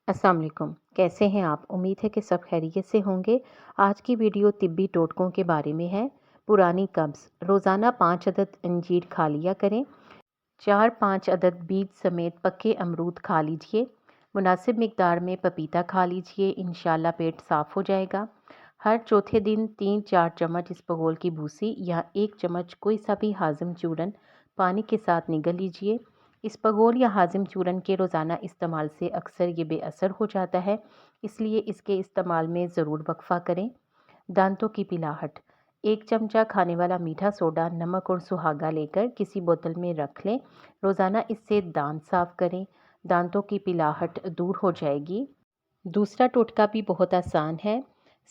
अस्सलाम वालेकुम। कैसे हैं आप? उम्मीद है कि सब खैरियत से होंगे। आज की वीडियो तिब्बी टोटकों के बारे में है। पुरानी कब्ज़, रोज़ाना 5 अदद अंजीर खा लिया करें। 4-5 अदद बीज समेत पके अमरूद खा लीजिए। मुनासिब मिकदार में पपीता खा लीजिए, इंशाल्लाह पेट साफ़ हो जाएगा। हर चौथे दिन 3-4 चम्मच इसबगोल की भूसी या 1 चम्मच कोई सा भी हाज़म चूरन पानी के साथ निगल लीजिए। इसबगोल या हाज़म चूरन के रोज़ाना इस्तेमाल से अक्सर ये बेअसर हो जाता है, इसलिए इसके इस्तेमाल में ज़रूर वक्फ़ा करें। दांतों की पिलाहट, 1 चमचा खाने वाला मीठा सोडा, नमक और सुहागा लेकर किसी बोतल में रख लें। रोज़ाना इससे दांत साफ़ करें, दांतों की पिलाहट दूर हो जाएगी। दूसरा टोटका भी बहुत आसान है।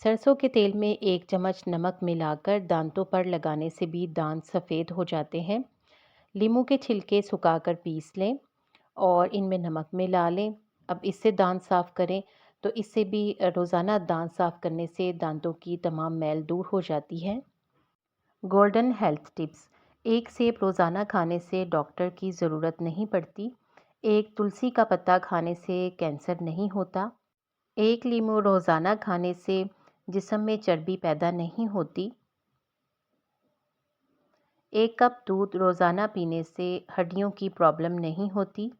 सरसों के तेल में 1 चम्मच नमक मिलाकर दांतों पर लगाने से भी दांत सफ़ेद हो जाते हैं। लीमू के छिलके सुखाकर पीस लें और इनमें नमक मिला लें। अब इससे दांत साफ़ करें तो इससे भी रोज़ाना दांत साफ़ करने से दांतों की तमाम मैल दूर हो जाती है। गोल्डन हेल्थ टिप्स, 1 सेब रोज़ाना खाने से डॉक्टर की ज़रूरत नहीं पड़ती। 1 तुलसी का पत्ता खाने से कैंसर नहीं होता। 1 लीमू रोज़ाना खाने से जिस्म में चर्बी पैदा नहीं होती। 1 कप दूध रोज़ाना पीने से हड्डियों की प्रॉब्लम नहीं होती।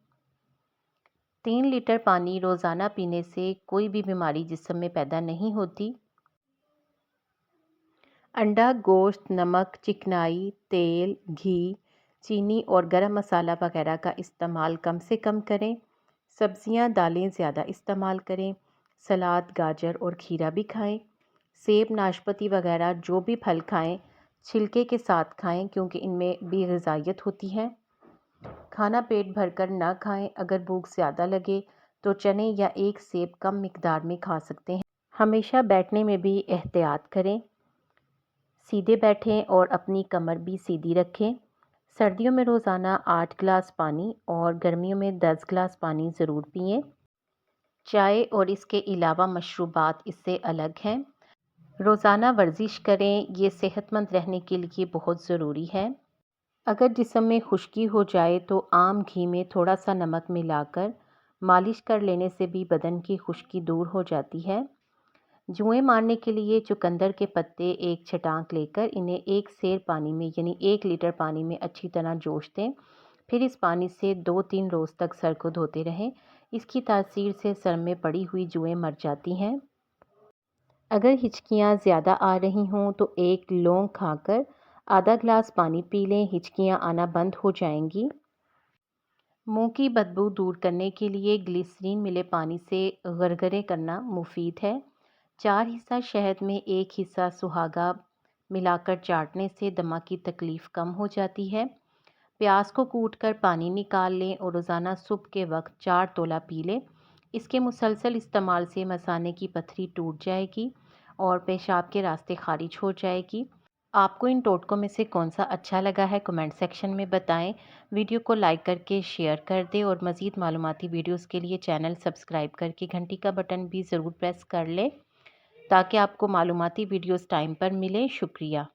3 लीटर पानी रोज़ाना पीने से कोई भी बीमारी जिस्म में पैदा नहीं होती। अंडा, गोश्त, नमक, चिकनाई, तेल, घी, चीनी और गरम मसाला वगैरह का इस्तेमाल कम से कम करें। सब्जियां, दालें ज़्यादा इस्तेमाल करें। सलाद, गाजर और खीरा भी खाएं। सेब, नाशपाती वगैरह जो भी फल खाएं, छिलके के साथ खाएं क्योंकि इनमें भी ग़िज़ाइयत होती है। खाना पेट भरकर ना खाएं। अगर भूख ज़्यादा लगे तो चने या 1 सेब कम मिकदार में खा सकते हैं। हमेशा बैठने में भी एहतियात करें। सीधे बैठें और अपनी कमर भी सीधी रखें। सर्दियों में रोज़ाना 8 गिलास पानी और गर्मियों में 10 गिलास पानी ज़रूर पिएं। चाय और इसके अलावा मशरूबात इससे अलग हैं। रोज़ाना वर्जिश करें, ये सेहतमंद रहने के लिए बहुत ज़रूरी है। अगर जिस्म में खुश्की हो जाए तो आम घी में थोड़ा सा नमक मिलाकर मालिश कर लेने से भी बदन की खुश्की दूर हो जाती है। जुएं मारने के लिए चुकंदर के पत्ते 1 छटांक लेकर इन्हें 1 सेर पानी में यानी 1 लीटर पानी में अच्छी तरह जोश दें। फिर इस पानी से 2-3 रोज़ तक सर को धोते रहें। इसकी तासीर से सर में पड़ी हुई जुएं मर जाती हैं। अगर हिचकियाँ ज़्यादा आ रही हों तो 1 लौंग खाकर आधा गिलास पानी पी लें, हिचकियाँ आना बंद हो जाएंगी। मुंह की बदबू दूर करने के लिए ग्लिसरीन मिले पानी से गरगरे करना मुफीद है। 4 हिस्सा शहद में 1 हिस्सा सुहागा मिलाकर चाटने से दमा की तकलीफ़ कम हो जाती है। प्याज को कूटकर पानी निकाल लें और रोज़ाना सुबह के वक्त 4 तोला पी लें। इसके मुसलसल इस्तेमाल से मसाने की पथरी टूट जाएगी और पेशाब के रास्ते खारिज हो जाएगी। आपको इन टोटकों में से कौन सा अच्छा लगा है कमेंट सेक्शन में बताएं। वीडियो को लाइक करके शेयर कर दें और मज़ीद मालूमाती वीडियोस के लिए चैनल सब्सक्राइब करके घंटी का बटन भी ज़रूर प्रेस कर लें ताकि आपको मालूमाती वीडियोस टाइम पर मिले। शुक्रिया।